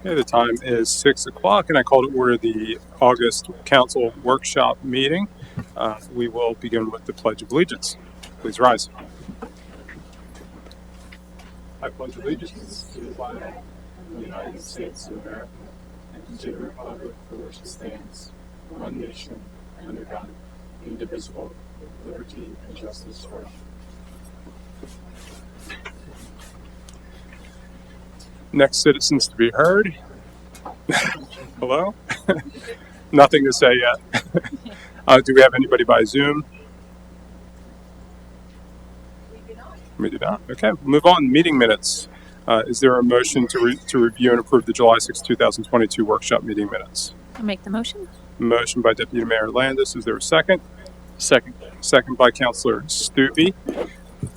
Okay, the time is 6 o'clock, and I call to order the August Council Workshop meeting. We will begin with the Pledge of Allegiance. Please rise. I pledge allegiance to the flag of the United States of America and to the republic for which it stands, one nation, under God, indivisible, with liberty and justice for all. Next citizens to be heard. Hello? Nothing to say yet. Do we have anybody by Zoom? We do not. Okay, we'll move on. Meeting minutes. Is there a motion to review and approve the July 6, 2022 workshop meeting minutes? I'll make the motion. Motion by Deputy Mayor Landis. Is there a second? Second. Second by Councilor Stubbe.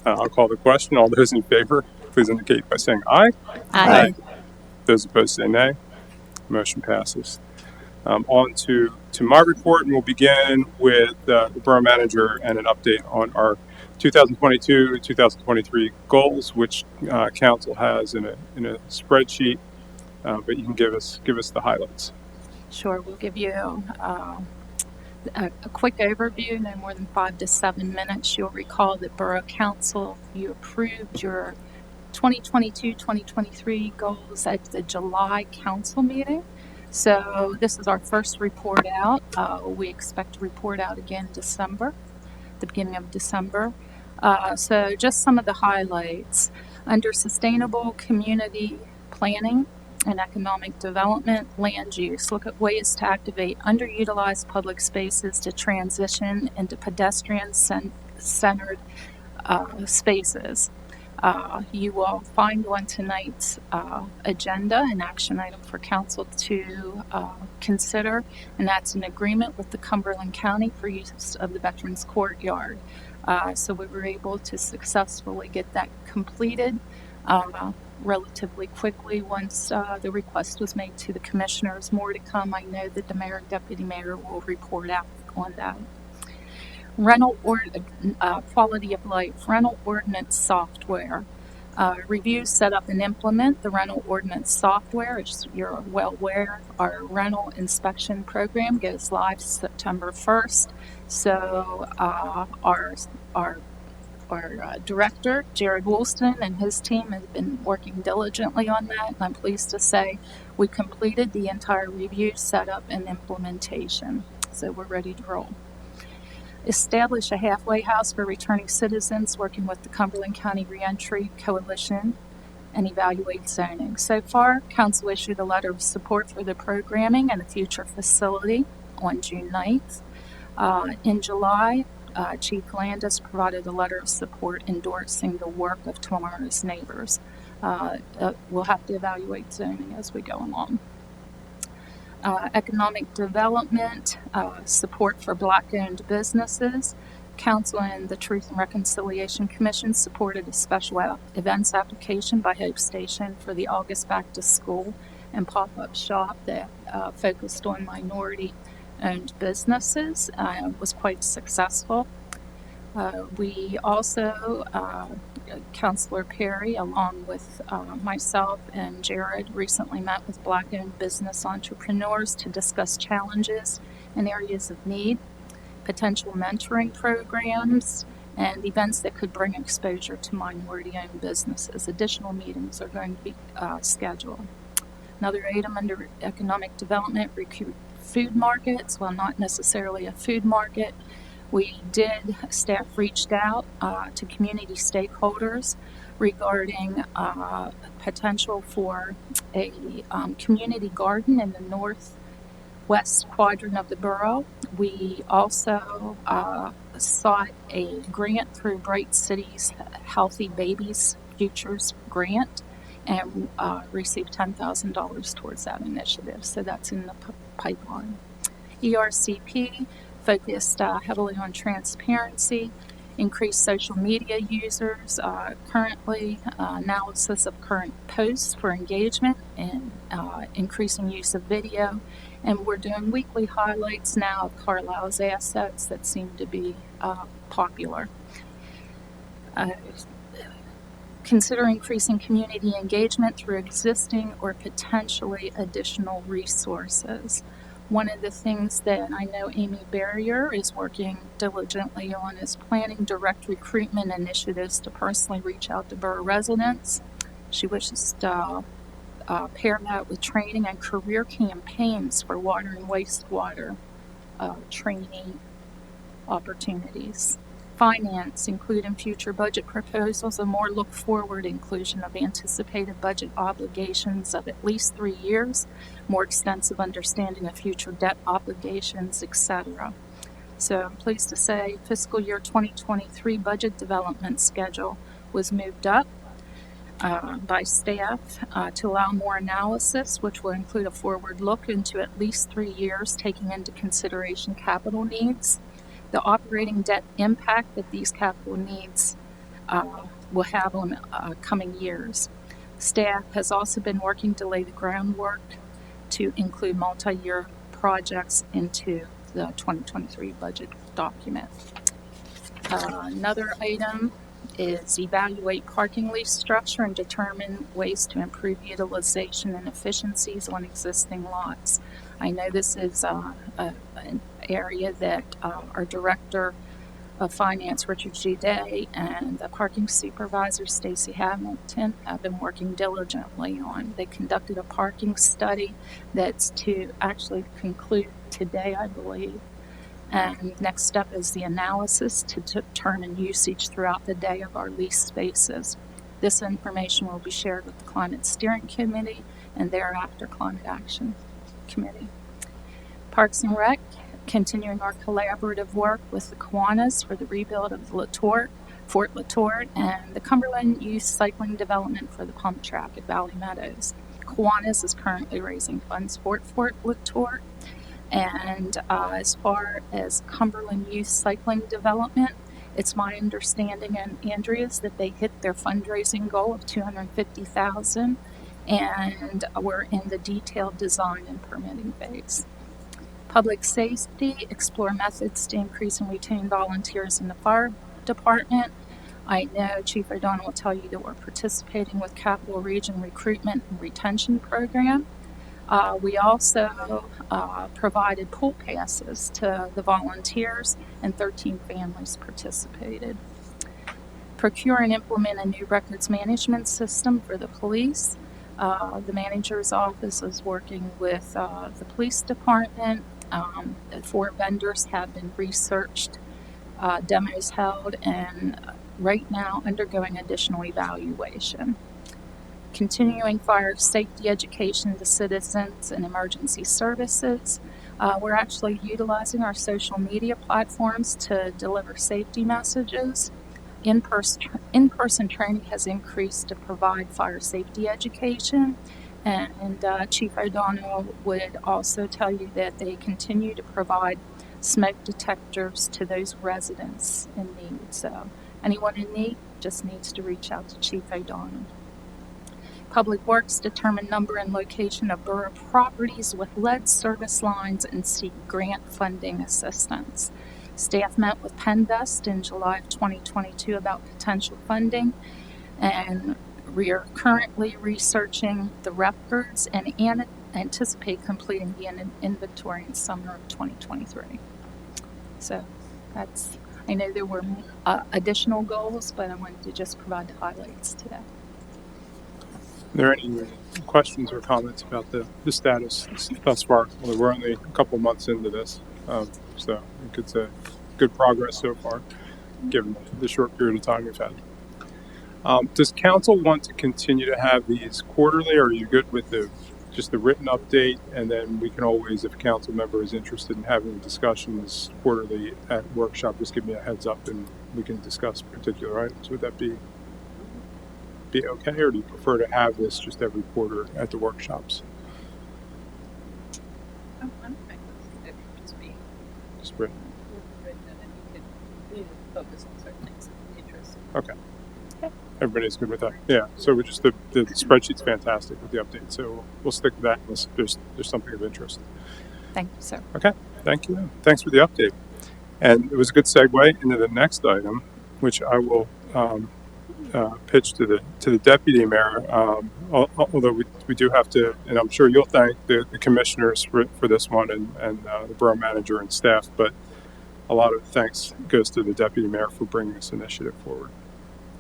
I'll call the question. All those in favor, please indicate by saying aye. Aye. Those opposed say nay. Motion passes. On to my report, and we'll begin with the Borough Manager and an update on our 2022-2023 goals, which Council has in a spreadsheet, but you can give us the highlights. Sure, we'll give you a quick overview, no more than 5 to 7 minutes. You'll recall that Borough Council, you approved your 2022-2023 goals at the July Council meeting. So this is our first report out. We expect to report out again December, the beginning of December. So just some of the highlights. Under sustainable community planning and economic development, land use, look at ways to activate underutilized public spaces to transition into pedestrian-centered spaces. You will find on tonight's agenda an action item for Council to consider, and that's an agreement with the Cumberland County for use of the Veterans Courtyard. So we were able to successfully get that completed relatively quickly once the request was made to the commissioners. More to come. I know that the mayor and deputy mayor will report out on that. Rental or quality of life, rental ordinance software. Review, set up, and implement the rental ordinance software. As you're well aware, our rental inspection program goes live September 1st. So our director, Jared Woolston, and his team have been working diligently on that. And I'm pleased to say we completed the entire review, setup, and implementation. So we're ready to roll. Establish a halfway house for returning citizens, working with the Cumberland County Reentry Coalition, and evaluate zoning. So far, Council issued a letter of support for the programming and a future facility on June 9th. In July, Chief Landis provided a letter of support endorsing the work of tomorrow's neighbors. We'll have to evaluate zoning as we go along. Economic development, support for Black-owned businesses. Council and the Truth and Reconciliation Commission supported a special events application by Hope Station for the August Back to School and pop-up shop that focused on minority-owned businesses. Was quite successful. We also, Councilor Perry, along with myself and Jared, recently met with Black-owned business entrepreneurs to discuss challenges and areas of need, potential mentoring programs, and events that could bring exposure to minority-owned businesses. Additional meetings are going to be scheduled. Another item under economic development, recruit food markets. Well, not necessarily a food market. Staff reached out to community stakeholders regarding potential for a community garden in the northwest quadrant of the borough. We also sought a grant through Bright Cities Healthy Babies Futures Grant and received $10,000 towards that initiative. So that's in the pipeline. ERCP focused heavily on transparency, increased social media users, currently analysis of current posts for engagement, and increasing use of video. And we're doing weekly highlights now of Carlisle's assets that seem to be popular. Consider increasing community engagement through existing or potentially additional resources. One of the things that I know Amy Barrier is working diligently on is planning direct recruitment initiatives to personally reach out to Borough residents. She wishes to pair that with training and career campaigns for water and wastewater training opportunities. Finance, including future budget proposals, a more look-forward inclusion of anticipated budget obligations of at least 3 years, more extensive understanding of future debt obligations, etc. So I'm pleased to say fiscal year 2023 budget development schedule was moved up by staff to allow more analysis, which will include a forward look into at least 3 years, taking into consideration capital needs, the operating debt impact that these capital needs will have on coming years. Staff has also been working to lay the groundwork to include multi-year projects into the 2023 budget document. Another item is evaluate parking lease structure and determine ways to improve utilization and efficiencies on existing lots. I know this is an area that our Director of Finance, Richard G. Day, and the Parking Supervisor, Stacy Hamilton, have been working diligently on. They conducted a parking study that's to actually conclude today, I believe. And next step is the analysis to determine usage throughout the day of our leased spaces. This information will be shared with the Climate Steering Committee and thereafter Climate Action Committee. Parks and Rec, continuing our collaborative work with the Kiwanis for the rebuild of the Fort Letort and the Cumberland Youth Cycling Development for the pump track at Valley Meadows. Kiwanis is currently raising funds for Fort Letort. And as far as Cumberland Youth Cycling Development, it's my understanding, and Andrea's, that they hit their fundraising goal of $250,000, and we're in the detailed design and permitting phase. Public safety, explore methods to increase and retain volunteers in the fire department. I know Chief O'Donnell will tell you that we're participating with Capital Region Recruitment and Retention Program. We also provided pool passes to the volunteers, and 13 families participated. Procure and implement a new records management system for the police. The manager's office is working with the police department. 4 vendors have been researched, demos held, and right now undergoing additional evaluation. Continuing fire safety education to citizens and emergency services. We're actually utilizing our social media platforms to deliver safety messages. In-person training has increased to provide fire safety education, and Chief O'Donnell would also tell you that they continue to provide smoke detectors to those residents in need. So anyone in need just needs to reach out to Chief O'Donnell. Public Works, determine number and location of borough properties with lead service lines and seek grant funding assistance. Staff met with Penvest in July of 2022 about potential funding, and we are currently researching the records and anticipate completing the inventory in summer of 2023. So I know there were additional goals, but I wanted to just provide the highlights today. Are there any questions or comments about the status thus far? Well, we're only a couple months into this, so I think it's a good progress so far, given the short period of time we've had. Does council want to continue to have these quarterly, or are you good with just the written update? And then we can always, if a council member is interested in having discussions quarterly at workshop, just give me a heads up and we can discuss particular items. Would that be okay, or do you prefer to have this just every quarter at the workshops? I'm fine with it. Just be Just written. written, and then you could focus on certain things of interest. Okay. Everybody's good with that. Yeah. So we just the spreadsheet's fantastic with the update. So we'll stick with that unless there's something of interest. Thank you, sir. Okay. Thank you. Thanks for the update. And it was a good segue into the next item, which I will pitch to the deputy mayor. Although we do have to, and I'm sure you'll thank the commissioners for this one and the borough manager and staff, but a lot of thanks goes to the deputy mayor for bringing this initiative forward.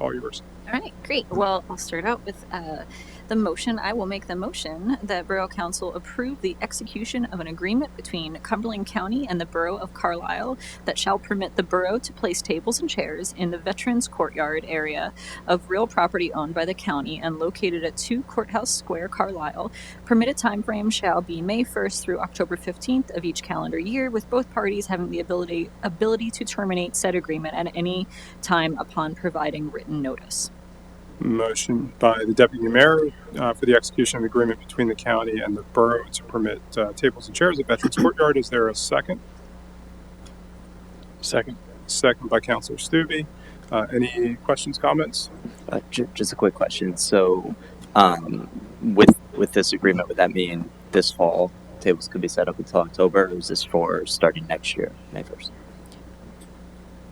All yours. All right, great. Well, I'll start out with the motion. I will make the motion that Borough Council approve the execution of an agreement between Cumberland County and the Borough of Carlisle that shall permit the borough to place tables and chairs in the Veterans Courtyard area of real property owned by the county and located at 2 Courthouse Square, Carlisle. Permitted time frame shall be May 1st through October 15th of each calendar year, with both parties having the ability to terminate said agreement at any time upon providing written notice. Motion by the deputy mayor for the execution of the agreement between the county and the borough to permit tables and chairs at Veterans Courtyard. Is there a second? Second. Second by Councilor Stubbe. Any questions, comments? Just a quick question. So, with this agreement, would that mean this fall tables could be set up until October, or is this for starting next year, May 1st?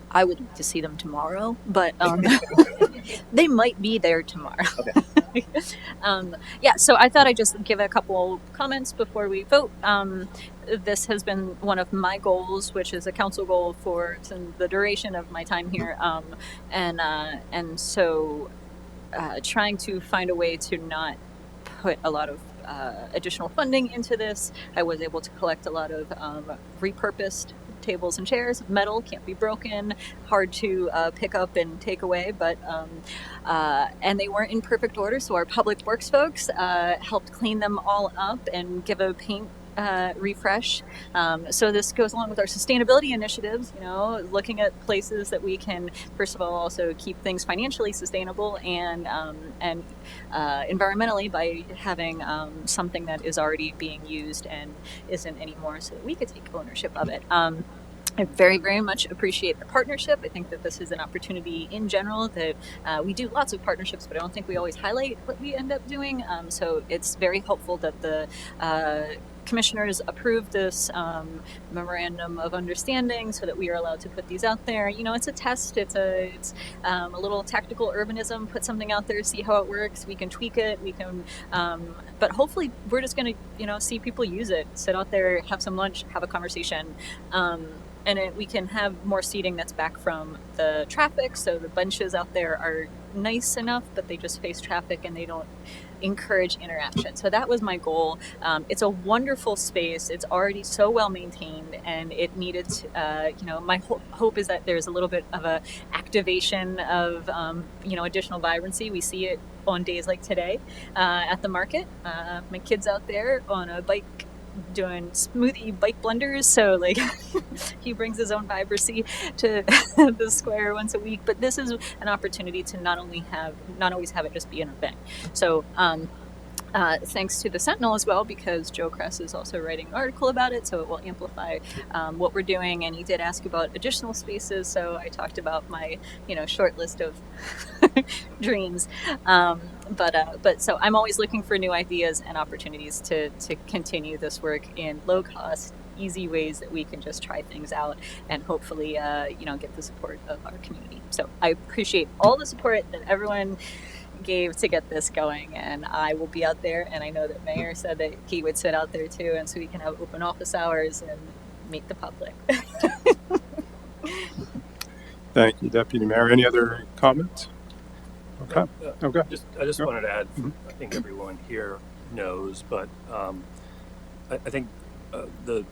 I would like to see them tomorrow, but they might be there tomorrow. Okay. Yeah, so I thought I'd just give a couple comments before we vote. This has been one of my goals, which is a council goal for the duration of my time here, and so trying to find a way to not put a lot of additional funding into this. I was able to collect a lot of repurposed tables and chairs. Metal, can't be broken, hard to pick up and take away, but and they weren't in perfect order, so our public works folks helped clean them all up and give a paint refresh. So this goes along with our sustainability initiatives, looking at places that we can, first of all, also keep things financially sustainable and environmentally by having something that is already being used and isn't anymore, so that we could take ownership of it. I very, very much appreciate the partnership. I think that this is an opportunity in general that we do lots of partnerships, but I don't think we always highlight what we end up doing. So it's very helpful that the commissioners approved this memorandum of understanding so that we are allowed to put these out there. It's a test. It's a little tactical urbanism. Put something out there, see how it works. We can tweak it. We can, but hopefully we're just going to, see people use it. Sit out there, have some lunch, have a conversation. And we can have more seating that's back from the traffic, so the benches out there are nice enough, but they just face traffic and they don't encourage interaction. So that was my goal. It's a wonderful space. It's already so well maintained, and it needed to, my hope is that there's a little bit of a activation of, additional vibrancy. We see it on days like today at the market. My kid's out there on a bike doing smoothie bike blenders, so he brings his own vibrancy to the square once a week. But this is an opportunity to not always have it just be an event. So thanks to the Sentinel as well, because Joe Kress is also writing an article about it, so it will amplify what we're doing. And he did ask about additional spaces, so I talked about my short list of dreams. But so I'm always looking for new ideas and opportunities to continue this work in low cost, easy ways that we can just try things out and hopefully get the support of our community. So I appreciate all the support that everyone gave to get this going, and I will be out there, and I know that Mayor said that he would sit out there too, and so we can have open office hours and meet the public. Thank you, Deputy Mayor. Any other comments? Okay. Okay. I just wanted to add, Mhm. I think everyone here knows, but I think the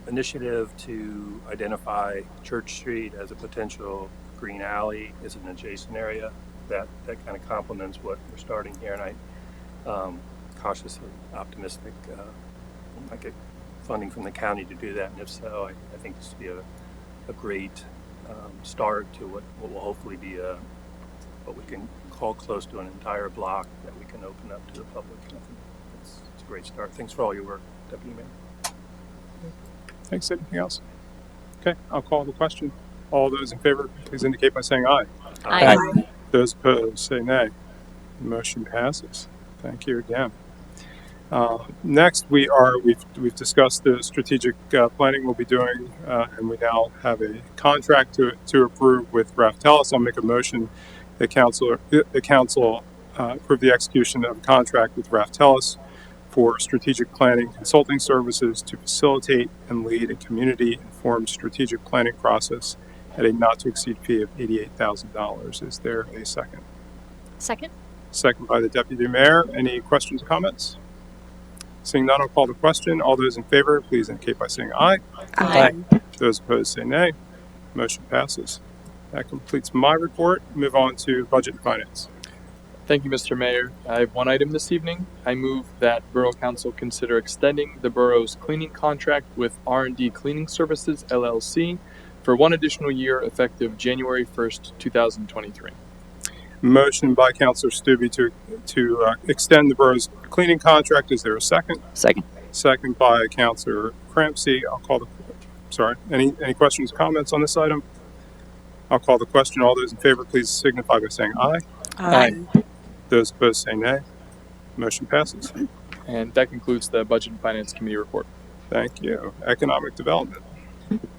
initiative to identify Church Street as a potential green alley is an adjacent area that kind of complements what we're starting here, and I'm cautiously optimistic I get funding from the county to do that, and if so, I think this would be a great start to what will hopefully be what we can call close to an entire block that we can open up to the public. And I think it's a great start. Thanks for all your work, Deputy Mayor. Thanks. Anything else? Okay, I'll call the question. All those in favor, please indicate by saying aye. Aye. Those opposed, say nay. The motion passes. Thank you again. Next, we've discussed the strategic planning we'll be doing, and we now have a contract to approve with Ralph Tellis. I'll make a motion The council approve the execution of a contract with Raftellus for strategic planning consulting services to facilitate and lead a community-informed strategic planning process at a not-to-exceed fee of $88,000. Is there a second? Second. Second by the Deputy Mayor. Any questions or comments? Seeing none, I'll call the question. All those in favor, please indicate by saying aye. Aye. Those opposed say nay. Motion passes. That completes my report. Move on to Budget and Finance. Thank you, Mr. Mayor. I have one item this evening. I move that Borough Council consider extending the borough's cleaning contract with R&D Cleaning Services, LLC, for one additional year effective January 1st, 2023. Motion by Councilor Stubbe to extend the borough's cleaning contract. Is there a second? Second. Second by Councilor Crampsey. I'll call the. Sorry. Any questions, comments on this item? I'll call the question. All those in favor, please signify by saying aye. Aye. Those opposed say nay. Motion passes. And that concludes the Budget and Finance Committee report. Thank you. Economic Development.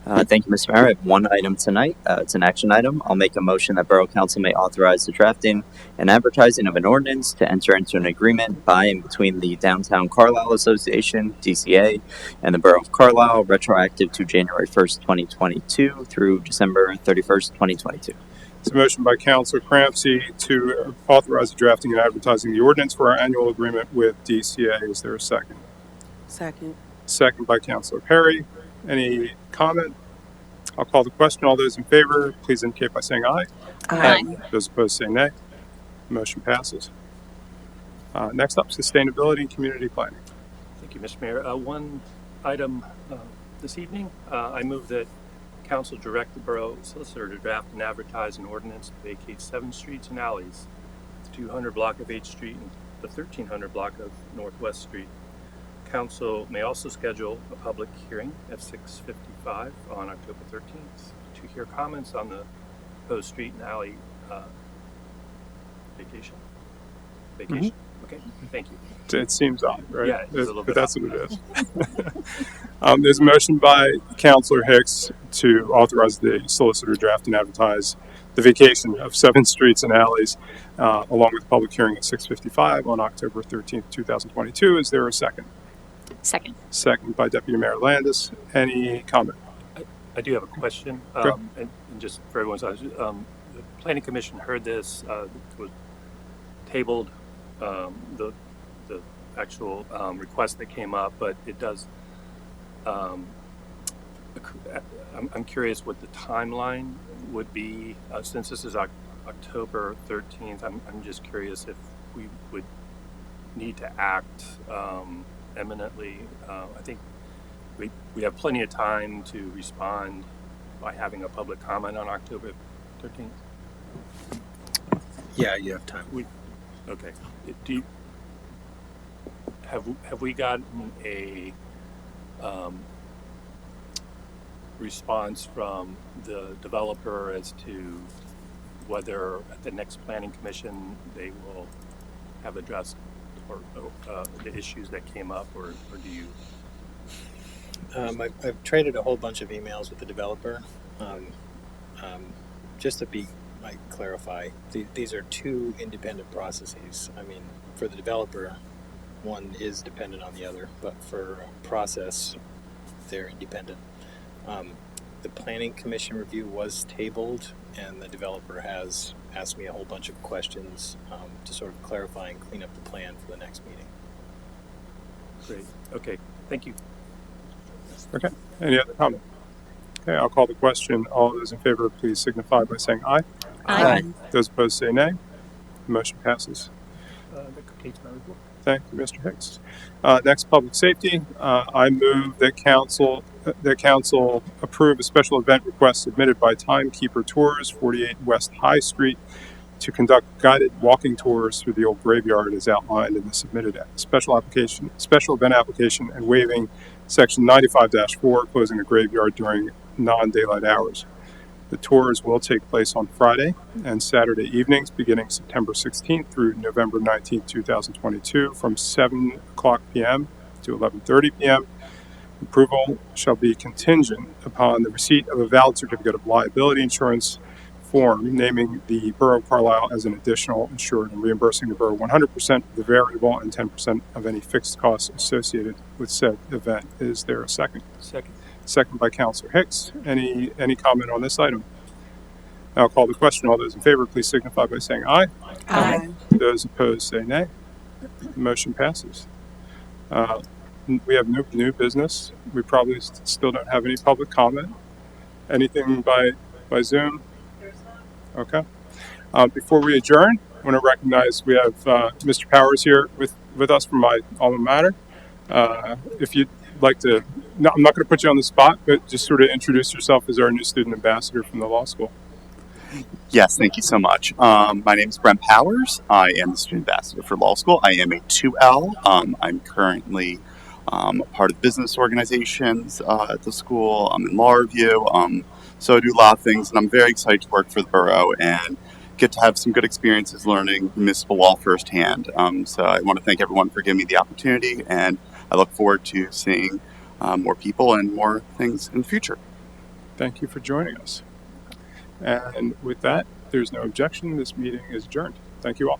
Thank you, Mr. Mayor. I have one item tonight. It's an action item. I'll make a motion that Borough Council may authorize the drafting and advertising of an ordinance to enter into an agreement by and between the Downtown Carlisle Association, DCA, and the Borough of Carlisle, retroactive to January 1st, 2022 through December 31st, 2022. It's a motion by Councilor Crampsey to authorize the drafting and advertising the ordinance for our annual agreement with DCA. Is there a second? Second. Second by Councilor Perry. Any comment? I'll call the question. All those in favor, please indicate by saying aye. Aye. Those opposed say nay. Motion passes. Next up, Sustainability and Community Planning. Thank you, Mr. Mayor. One item this evening. I move that Council direct the Borough Solicitor to draft and advertise an ordinance to vacate 7 streets and alleys, the 200 block of 8th Street and the 1300 block of Northwest Street. Council may also schedule a public hearing at 6:55 on October 13th to hear comments on the proposed street and alley vacation. Okay, thank you. It seems odd, right? Yeah, it's a little but bit that's odd. what it is. There's a motion by Councilor Hicks to authorize the solicitor to draft and advertise the vacation of 7 streets and alleys, along with a public hearing at 6:55 on October 13th, 2022. Is there a second? Second. Second by Deputy Mayor Landis. Any comment? I do have a question, Sure. and just for everyone's eyes. The Planning Commission heard this, was tabled the actual request that came up, but it does. I'm curious what the timeline would be since this is October 13th. I'm just curious if we would need to act eminently. I think we have plenty of time to respond by having a public comment on October 13th. Yeah, you have time. Okay. Have we gotten a response from the developer as to whether at the next planning commission they will have addressed or the issues that came up, or do you? I've traded a whole bunch of emails with the developer. Just to clarify, these are 2 independent processes. I mean, for the developer, one is dependent on the other, but for process, they're independent. The Planning Commission review was tabled, and the developer has asked me a whole bunch of questions to sort of clarify and clean up the plan for the next meeting. Great. Okay. Thank you. Okay. Any other comment? Okay, I'll call the question. All those in favor, please signify by saying aye. Aye. Those opposed say nay. The motion passes. That completes my report. Thank you, Mr. Hicks. Next, public safety. I move that council approve a special event request submitted by Timekeeper Tours, 48 West High Street, to conduct guided walking tours through the old graveyard as outlined in the submitted special event application, and waiving Section 95-4, closing the graveyard during non-daylight hours. The tours will take place on Friday and Saturday evenings beginning September 16th through November 19th, 2022 from 7 o'clock p.m. to 11:30 p.m. Approval shall be contingent upon the receipt of a valid certificate of liability insurance form naming the Borough of Carlisle as an additional insured and reimbursing the Borough 100% of the variable and 10% of any fixed costs associated with said event. Is there a second? Second. Second by Councilor Hicks. Any comment on this item? I'll call the question. All those in favor, please signify by saying aye. Aye. Those opposed say nay. The motion passes. We have no new business. We probably still don't have any public comment. Anything by Zoom? Okay. Before we adjourn, I want to recognize we have Mr. Powers here with us from my alma mater. If you'd like to, no, I'm not going to put you on the spot, but just sort of introduce yourself as our new student ambassador from the law school. Yes, thank you so much. My name is Brent Powers. I am the student ambassador for law school. I am a 2L. I'm currently part of business organizations at the school. I'm in law review. So I do a lot of things, and I'm very excited to work for the borough and get to have some good experiences learning municipal law firsthand. So I want to thank everyone for giving me the opportunity, and I look forward to seeing more people and more things in the future. Thank you for joining us. And with that, there's no objection. This meeting is adjourned. Thank you all.